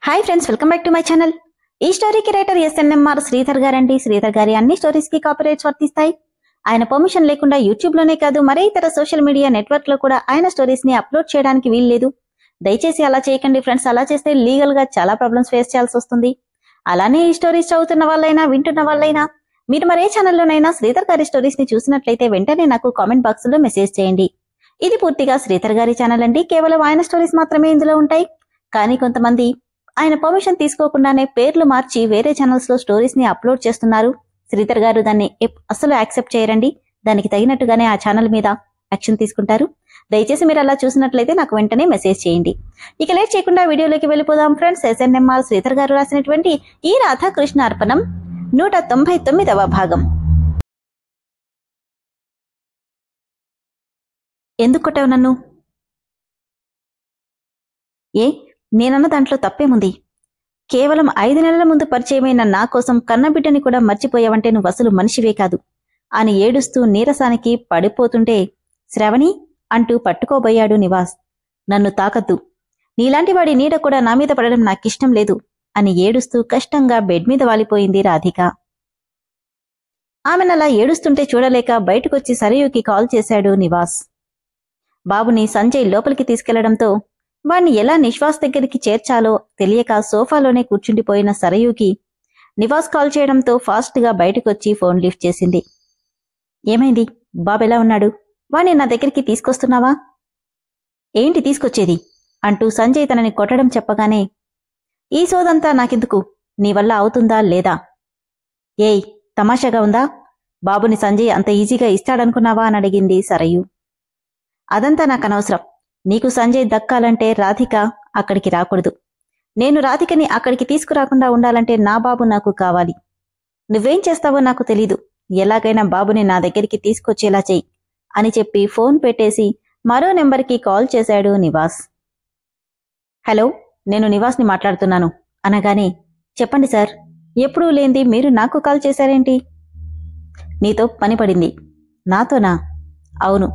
Hi friends, welcome back to my channel. ఈ స్టోరీకి writer SNMR Sridhar గారండి. శ్రీధర్ గారి అన్ని స్టోరీస్ కి కాపీరైట్స్ వర్తిస్తాయి. ఆయన పర్మిషన్ లేకుండా యూట్యూబ్ లోనే కాదు మరే ఇతర సోషల్ మీడియా నెట్వర్క్ లో కూడా ఆయన స్టోరీస్ ని అప్లోడ్ చేయడానికి వీల్లేదు. దయచేసి అలా చేయకండి ఫ్రెండ్స్. అలా చేస్తే లీగల్ గా చాలా ప్రాబ్లమ్స్ ఫేస్ చేయాల్సి వస్తుంది. అలానే ఈ స్టోరీస్ చదువుతున్న వాళ్ళైనా వింటున్న వాళ్ళైనా మీరు మరే ఛానల్లోనైనా శ్రీధర్ గారి స్టోరీస్ ని చూసినట్లయితే వెంటనే నాకు కామెంట్ బాక్స్ లో మెసేజ్ చేయండి. ఇది పూర్తిగా శ్రీధర్ గారి ఛానల్ అండి. కేవలం ఆయన స్టోరీస్ మాత్రమే ఇందులో ఉంటాయి. కానీ కొంతమంది ఆయన పర్మిషన్ తీసుకోకుండానే పేర్లు మార్చి వేరే ఛానల్స్ లో స్టోరీస్ ని అప్లోడ్ చేస్తున్నారు. శ్రీధర్ గారు దాన్ని అసలు యాక్సెప్ట్ చేయరండి. దానికి తగినట్టుగానే ఆ ఛానల్ మీద యాక్షన్ తీసుకుంటారు. దయచేసి మీరు అలా చూసినట్లయితే నాకు వెంటనే మెసేజ్ చేయండి. ఇక లేట్ చేయకుండా వీడియోలోకి వెళ్ళిపోదాం ఫ్రెండ్స్. ఎస్ఎన్ఎంఆర్ శ్రీధర్ గారు రాసినటువంటి ఈ రాధాకృష్ణ అర్పణం 199వ భాగం. ఎందుకు కొట్టావు నన్ను? ఏ, నేనన్న దాంట్లో తప్పేముంది? కేవలం 5 నెలల ముందు పరిచయమైన నా కోసం కన్నబిడ్డని కూడా మర్చిపోయావంటే నువ్వు అసలు మనిషివే కాదు అని ఏడుస్తూ నీరసానికి పడిపోతుంటే శ్రావణి అంటూ పట్టుకోబోయాడు నివాస్. నన్ను తాకద్దు, నీలాంటి వాడి నీడ కూడా నా మీద పడడం నాకిష్టం లేదు అని ఏడుస్తూ కష్టంగా బెడ్ మీద వాలిపోయింది రాధిక. ఆమెనలా ఏడుస్తుంటే చూడలేక బయటకొచ్చి సరయుకి కాల్ చేశాడు నివాస్. బాబుని సంజయ్ లోపలికి తీసుకెళ్లడంతో వాణ్ణి ఎలా నిశ్వాస్ దగ్గరికి చేర్చాలో తెలియక సోఫాలోనే కూర్చుండిపోయిన సరయుకి నివాస్ కాల్ చేయడంతో ఫాస్ట్ గా బయటకొచ్చి ఫోన్ లిఫ్ట్ చేసింది. ఏమైంది? బాబెలా ఉన్నాడు? వాణ్ణి నా దగ్గరికి తీసుకొస్తున్నావా? ఏంటి తీసుకొచ్చేది అంటూ సంజయ్ తనని కొట్టడం చెప్పగానే ఈ సోదంతా నాకెందుకు, నీ వల్ల అవుతుందా లేదా? ఏయ్, తమాషాగా ఉందా? బాబుని సంజయ్ అంత ఈజీగా ఇస్తాడనుకున్నావా అని అడిగింది సరయు. అదంతా నాకనవసరం. నీకు సంజయ్ దక్కాలంటే రాధిక అక్కడికి రాకూడదు. నేను రాధికని అక్కడికి తీసుకురాకుండా ఉండాలంటే నా బాబు నాకు కావాలి. నువ్వేం చేస్తావో నాకు తెలీదు. ఎలాగైనా బాబుని నా దగ్గరికి తీసుకొచ్చేలా చెయ్యి అని చెప్పి ఫోన్ పెట్టేసి మరో నెంబర్కి కాల్ చేశాడు నివాస్. హలో, నేను నివాస్ని మాట్లాడుతున్నాను అనగానే చెప్పండి సార్, ఎప్పుడూ లేంది మీరు నాకు కాల్ చేశారేంటి? నీతో పని పడింది. నాతోనా? అవును.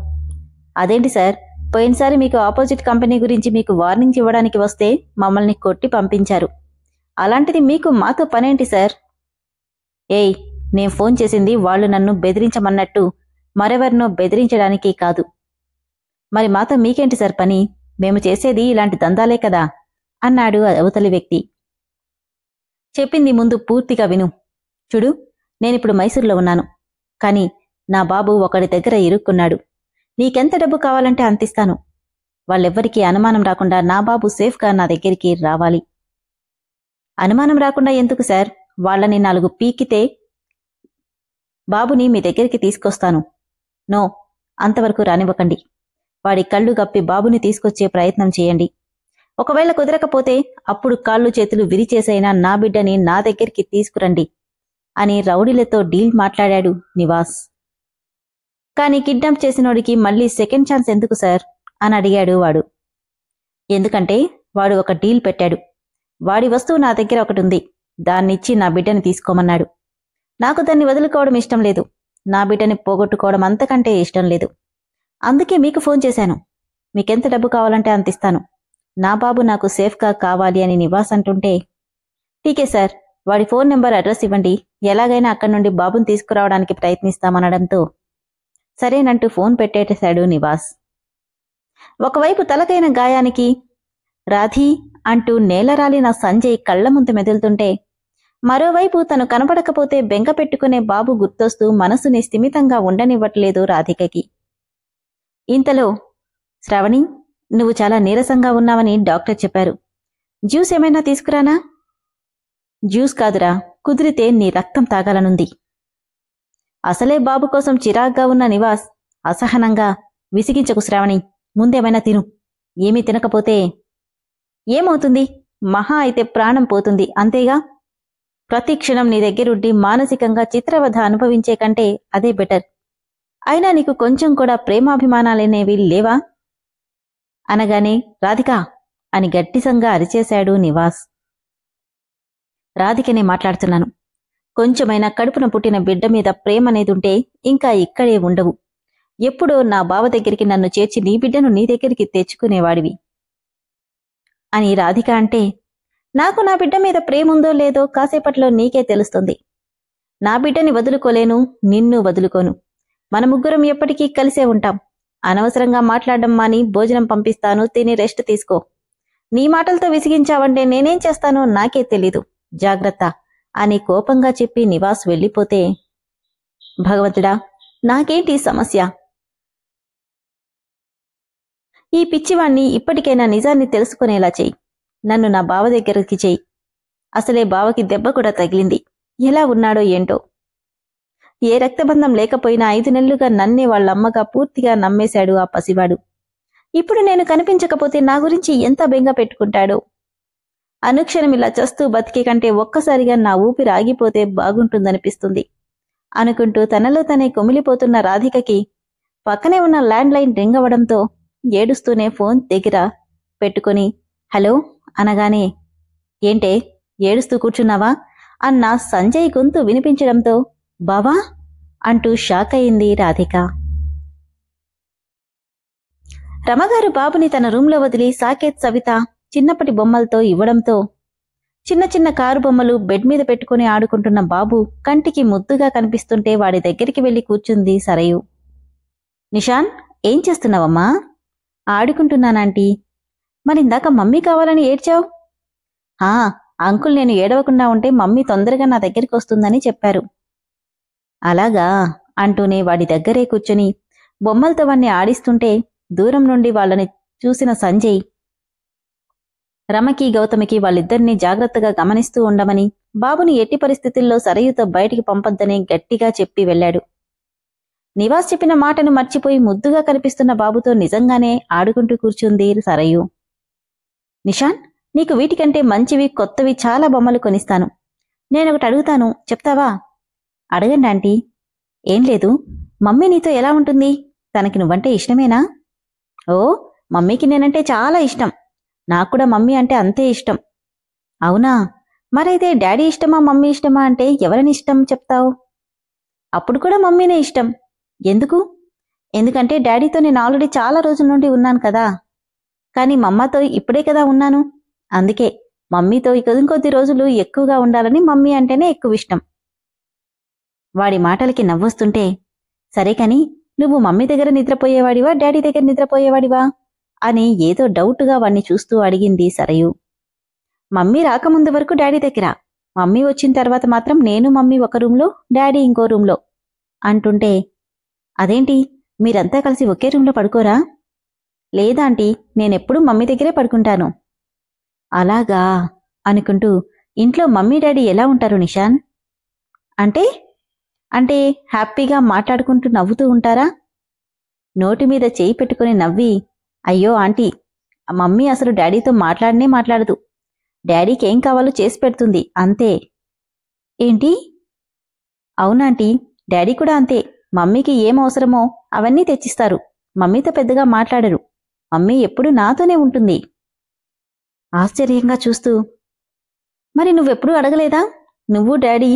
అదేంటి సార్, పోయినసారి మీకు ఆపోజిట్ కంపెనీ గురించి మీకు వార్నింగ్స్ ఇవ్వడానికి వస్తే మమ్మల్ని కొట్టి పంపించారు. అలాంటిది మీకు మాతో పనేంటి సార్? ఏయ్, నేను ఫోన్ చేసింది వాళ్ళు నన్ను బెదిరించమన్నట్టు మరెవరినో బెదిరించడానికి కాదు. మరి మాతో మీకేంటి సార్ పని? మేము చేసేది ఇలాంటి దందాలే కదా అన్నాడు అవతలి వ్యక్తి. చెప్పింది ముందు పూర్తిగా విను. చూడు, నేనిప్పుడు మైసూర్లో ఉన్నాను. కాని నా బాబు ఒకడి దగ్గర ఇరుక్కున్నాడు. నీకెంత డబ్బు కావాలంటే అంతిస్తాను. వాళ్ళెవ్వరికీ అనుమానం రాకుండా నా బాబు సేఫ్గా నా దగ్గరికి రావాలి. అనుమానం రాకుండా ఎందుకు సార్? వాళ్ళని 4 పీకితే బాబుని మీ దగ్గరికి తీసుకొస్తాను. నో, అంతవరకు రానివ్వకండి. వాడి కళ్ళు గప్పి బాబుని తీసుకొచ్చే ప్రయత్నం చేయండి. ఒకవేళ కుదరకపోతే అప్పుడు కాళ్ళు చేతులు విరిచేసైనా నా బిడ్డని నా దగ్గరికి తీసుకురండి అని రౌడీలతో డీల్ మాట్లాడాడు నివాస్. కాని కిడ్నాప్ చేసినోడికి మళ్ళీ సెకండ్ ఛాన్స్ ఎందుకు సార్ అని అడిగాడు వాడు. ఎందుకంటే వాడు ఒక డీల్ పెట్టాడు. వాడి వస్తువు నా దగ్గర ఒకటుంది. దాన్నిచ్చి నా బిడ్డని తీసుకోమన్నాడు. నాకు దాన్ని వదులుకోవడం ఇష్టం లేదు. నా బిడ్డని పోగొట్టుకోవడం అంతకంటే ఇష్టం లేదు. అందుకే మీకు ఫోన్ చేశాను. మీకెంత డబ్బు కావాలంటే అంతిస్తాను. నా బాబు నాకు సేఫ్గా కావాలి అని నివాస్ అంటుంటే ఠీకే సార్, వాడి ఫోన్ నెంబర్ అడ్రస్ ఇవ్వండి. ఎలాగైనా అక్కడి నుండి బాబుని తీసుకురావడానికి ప్రయత్నిస్తామనడంతో సరేనంటూ ఫోన్ పెట్టేశాడు నివాస్. ఒకవైపు తలకైన గాయానికి రాధీ అంటూ నేలరాలిన సంజయ్ కళ్ల ముందు మెదులుతుంటే మరోవైపు తను కనపడకపోతే బెంగ పెట్టుకునే బాబు గుర్తొస్తూ మనసుని స్థిమితంగా ఉండనివ్వట్లేదు రాధికకి. ఇంతలో శ్రావణి, నువ్వు చాలా నీరసంగా ఉన్నావని డాక్టర్ చెప్పారు. జ్యూస్ ఏమైనా తీసుకురానా? జ్యూస్ కాదురా, కుదిరితే నీ రక్తం తాగాలనుంది. అసలే బాబు కోసం చిరాగ్గా ఉన్న నివాస్ అసహనంగా విసిగించకు శ్రావణి, ముందేమైనా తిను. ఏమీ తినకపోతే ఏమవుతుంది? మహా అయితే ప్రాణం పోతుంది, అంతేగా. ప్రతి క్షణం నీ దగ్గరుండి మానసికంగా చిత్రవధ అనుభవించే కంటే అదే బెటర్. అయినా నీకు కొంచెం కూడా ప్రేమాభిమానాలనేవి లేవా అనగానే రాధికా అని గట్టిసంగా అరిచేశాడు నివాస్. రాధికనే మాట్లాడుతున్నాను. కొంచెమైనా కడుపున పుట్టిన బిడ్డ మీద ప్రేమనేదుంటే ఇంకా ఇక్కడే ఉండవు. ఎప్పుడో నా బావ దగ్గరికి నన్ను చేర్చి నీ బిడ్డను నీ దగ్గరికి తెచ్చుకునేవాడివి అని రాధిక అంటే నాకు నా బిడ్డ మీద ప్రేముందో లేదో కాసేపట్లో నీకే తెలుస్తుంది. నా బిడ్డని వదులుకోలేను, నిన్ను వదులుకోను. మన ముగ్గురం ఎప్పటికీ కలిసే ఉంటాం. అనవసరంగా మాట్లాడడం మాని భోజనం పంపిస్తాను, తిని రెస్ట్ తీసుకో. నీ మాటలతో విసిగించావంటే నేనేం చేస్తానో నాకే తెలీదు. జాగ్రత్త అని కోపంగా చెప్పి నివాస్ వెళ్ళిపోతే, భగవంతుడా, నాకేంటి సమస్య? ఈ పిచ్చివాణ్ణి ఇప్పటికైనా నిజాన్ని తెలుసుకునేలా చెయ్యి. నన్ను నా బావ దగ్గరికి చెయ్యి. అసలే బావకి దెబ్బ కూడా తగిలింది. ఎలా ఉన్నాడో ఏంటో. ఏ రక్తబంధం లేకపోయినా 5 నెలలుగా నన్నే వాళ్ళమ్మగా పూర్తిగా నమ్మేశాడు ఆ పసివాడు. ఇప్పుడు నేను కనిపించకపోతే నా గురించి ఎంత బెంగ పెట్టుకుంటాడో. అనుక్షణం ఇలా చస్తూ బతికే కంటే ఒక్కసారిగా నా ఊపిరి ఆగిపోతే బాగుంటుందనిపిస్తుంది అనుకుంటూ తనలో తనే కుమిలిపోతున్న రాధికకి పక్కనే ఉన్న ల్యాండ్లైన్ రింగ్ అవడంతో ఏడుస్తూనే ఫోన్ దగ్గర పెట్టుకుని హలో అనగానే, ఏంటే ఏడుస్తూ కూర్చున్నావా అన్న సంజయ్ గొంతు వినిపించడంతో బావా అంటూ షాక్ అయింది రాధిక. రమగారు బాబుని తన రూంలో వదిలి సాకేత్, సవిత చిన్నప్పటి బొమ్మలతో ఇవ్వడంతో చిన్న చిన్న కారు బొమ్మలు బెడ్ మీద పెట్టుకుని ఆడుకుంటున్న బాబు కంటికి ముద్దుగా కనిపిస్తుంటే వాడి దగ్గరికి వెళ్లి కూర్చుంది సరయు. నిషాన్, ఏం చేస్తున్నావమ్మా? ఆడుకుంటున్నానంటీ. మరిందాక మమ్మీ కావాలని ఏడ్చావు? అంకుల్ నేను ఏడవకుండా ఉంటే మమ్మీ తొందరగా నా దగ్గరికి వస్తుందని చెప్పారు. అలాగా అంటూనే వాడి దగ్గరే కూర్చుని బొమ్మలతో వాణ్ణి ఆడిస్తుంటే దూరం నుండి వాళ్ళని చూసిన సంజయ్ రమకి, గౌతమికి వాళ్ళిద్దరినీ జాగ్రత్తగా గమనిస్తూ ఉండమని, బాబుని ఎట్టి పరిస్థితుల్లో సరయుతో బయటికి పంపొద్దని గట్టిగా చెప్పి వెళ్లాడు. నివాస్ చెప్పిన మాటను మర్చిపోయి ముద్దుగా కనిపిస్తున్న బాబుతో నిజంగానే ఆడుకుంటూ కూర్చుంది సరయు. నిషాన్, నీకు వీటికంటే మంచివి, కొత్తవి చాలా బొమ్మలు కొనిస్తాను. నేనొకటి అడుగుతాను, చెప్తావా? అడగండి ఆంటీ. ఏం లేదు, మమ్మీ నీతో ఎలా ఉంటుంది? తనకి నువ్వంటే ఇష్టమేనా? ఓ, మమ్మీకి నేనంటే చాలా ఇష్టం. నాక్కూడా మమ్మీ అంటే అంతే ఇష్టం. అవునా? మరైతే డాడీ ఇష్టమా మమ్మీ ఇష్టమా అంటే ఎవరిని ఇష్టం చెప్తావు? అప్పుడు కూడా మమ్మీనే ఇష్టం. ఎందుకు? ఎందుకంటే డాడీతో నేను ఆల్రెడీ చాలా రోజుల నుండి ఉన్నాను కదా. కానీ మమ్మతో ఇప్పుడే కదా ఉన్నాను. అందుకే మమ్మీతో ఇంకొద్ది రోజులు ఎక్కువగా ఉండాలని మమ్మీ అంటేనే ఎక్కువ ఇష్టం. వాడి మాటలకి నవ్వొస్తుంటే, సరే కాని నువ్వు మమ్మీ దగ్గర నిద్రపోయేవాడివా, డాడీ దగ్గర నిద్రపోయేవాడివా అని ఏదో డౌట్గా వాణ్ణి చూస్తూ అడిగింది సరయు. మమ్మీ రాకముందు వరకు డాడీ దగ్గర, మమ్మీ వచ్చిన తర్వాత మాత్రం నేను మమ్మీ ఒక రూంలో, డాడీ ఇంకో రూంలో అంటుంటే, అదేంటి మీరంతా కలిసి ఒకే రూంలో పడుకోరా? లేదాంటీ, నేనెప్పుడూ మమ్మీ దగ్గరే పడుకుంటాను. అలాగా అనుకుంటూ, ఇంట్లో మమ్మీ డాడీ ఎలా ఉంటారు నిషాన్? అంటే హ్యాపీగా మాట్లాడుకుంటూ నవ్వుతూ ఉంటారా? నోటి మీద చేయి పెట్టుకుని నవ్వి, అయ్యో ఆంటీ, మమ్మీ అసలు డాడీతో మాట్లాడనే మాట్లాడదు. డాడీకి ఏం కావాలో చేసి పెడుతుంది అంతే. ఏంటి? అవునాంటీ, డాడీ కూడా అంతే. మమ్మీకి ఏం అవసరమో అవన్నీ తెచ్చిస్తారు. మమ్మీతో పెద్దగా మాట్లాడరు. మమ్మీ ఎప్పుడూ నాతోనే ఉంటుంది. ఆశ్చర్యంగా చూస్తూ, మరి నువ్వెప్పుడూ అడగలేదా నువ్వు డాడీ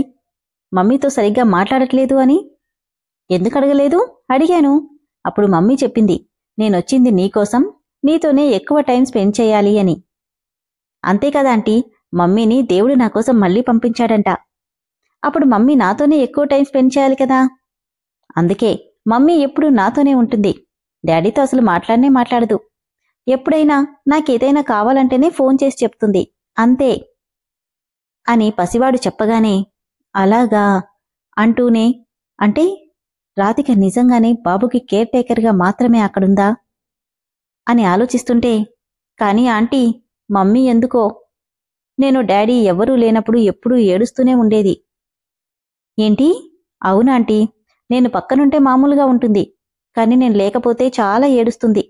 మమ్మీతో సరిగ్గా మాట్లాడట్లేదు అని? ఎందుకు అడగలేదు? అడిగాను. అప్పుడు మమ్మీ చెప్పింది, నేనొచ్చింది నీకోసం, నీతోనే ఎక్కువ టైం స్పెండ్ చేయాలి అని. అంతేకదా ఆంటీ, మమ్మీని దేవుడు నాకోసం మళ్ళీ పంపించాడంట. అప్పుడు మమ్మీ నాతోనే ఎక్కువ టైం స్పెండ్ చేయాలి కదా. అందుకే మమ్మీ ఎప్పుడూ నాతోనే ఉంటుంది. డాడీతో అసలు మాట్లాడనే మాట్లాడదు. ఎప్పుడైనా నాకేదైనా కావాలంటేనే ఫోన్ చేసి చెప్తుంది అంతే అని పసివాడు చెప్పగానే, అలాగా అంటూనే, అంటే రాధిక నిజంగానే బాబుకి కేర్ టేకర్గా మాత్రమే అక్కడుందా అని ఆలోచిస్తుంటే, కానీ ఆంటీ, మమ్మీ ఎందుకో నేను డాడీ ఎవ్వరూ లేనప్పుడు ఎప్పుడూ ఏడుస్తూనే ఉండేది. ఏంటి? అవునాంటీ, నేను పక్కనుంటే మామూలుగా ఉంటుంది, కానీ నేను లేకపోతే చాలా ఏడుస్తుంది.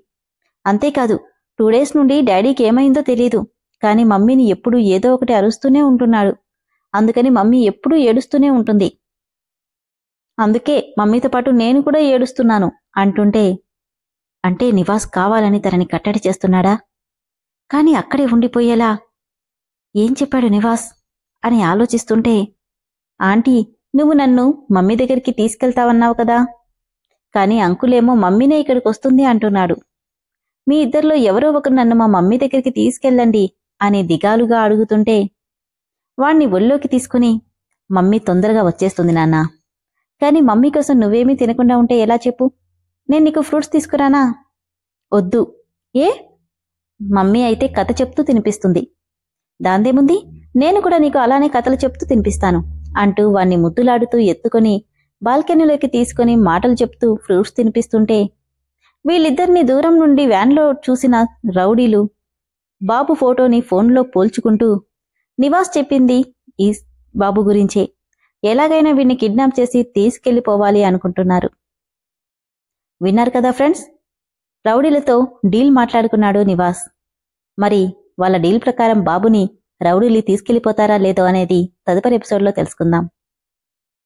అంతేకాదు 2 డేస్ నుండి డాడీకి ఏమైందో తెలీదు, కానీ మమ్మీని ఎప్పుడూ ఏదో ఒకటి అరుస్తూనే ఉంటున్నాడు. అందుకని మమ్మీ ఎప్పుడూ ఏడుస్తూనే ఉంటుంది. అందుకే మమ్మీతో పాటు నేను కూడా ఏడుస్తున్నాను అంటుంటే, అంటే నివాస్ కావాలని తనని కట్టడి చేస్తున్నాడా? కాని అక్కడే ఉండిపోయేలా ఏం చెప్పాడు నివాస్ అని ఆలోచిస్తుంటే, ఆంటీ, నువ్వు నన్ను మమ్మీ దగ్గరికి తీసుకెళ్తావన్నావు కదా, కాని అంకులేమో మమ్మీనే ఇక్కడికొస్తుంది అంటున్నాడు. మీ ఇద్దరిలో ఎవరో ఒకరు నన్ను మా మమ్మీ దగ్గరికి తీసుకెళ్ళండి అని దిగాలుగా అడుగుతుంటే వాణ్ణి ఒళ్ళోకి తీసుకుని మమ్మీ తొందరగా వచ్చేస్తుంది నాన్న. కాని మమ్మీ కోసం నువ్వేమీ తినకుండా ఉంటే ఎలా చెప్పు? నేను నీకు ఫ్రూట్స్ తీసుకురానా? వద్దు. ఏ? మమ్మీ అయితే కథ చెప్తూ తినిపిస్తుంది. దాందేముంది, నేను కూడా నీకు అలానే కథలు చెప్తూ తినిపిస్తాను అంటూ వాణ్ణి ముద్దులాడుతూ ఎత్తుకొని బాల్కనీలోకి తీసుకుని మాటలు చెప్తూ ఫ్రూట్స్ తినిపిస్తుంటే వీళ్ళిద్దరినీ దూరం నుండి వ్యాన్లో చూసిన రౌడీలు బాబు ఫోటోని ఫోన్లో పోల్చుకుంటూ నివాస్ చెప్పింది ఈ బాబు గురించే, ఎలాగైనా వీడిని కిడ్నాప్ చేసి తీసుకెళ్లిపోవాలి అనుకుంటున్నారు. విన్నారు కదా ఫ్రెండ్స్, రౌడీలతో డీల్ మాట్లాడుకున్నాడు నివాస్. మరి వాళ్ళ డీల్ ప్రకారం బాబుని రౌడీలు తీసుకెళ్లిపోతారా లేదో అనేది తదుపరి ఎపిసోడ్లో తెలుసుకుందాం.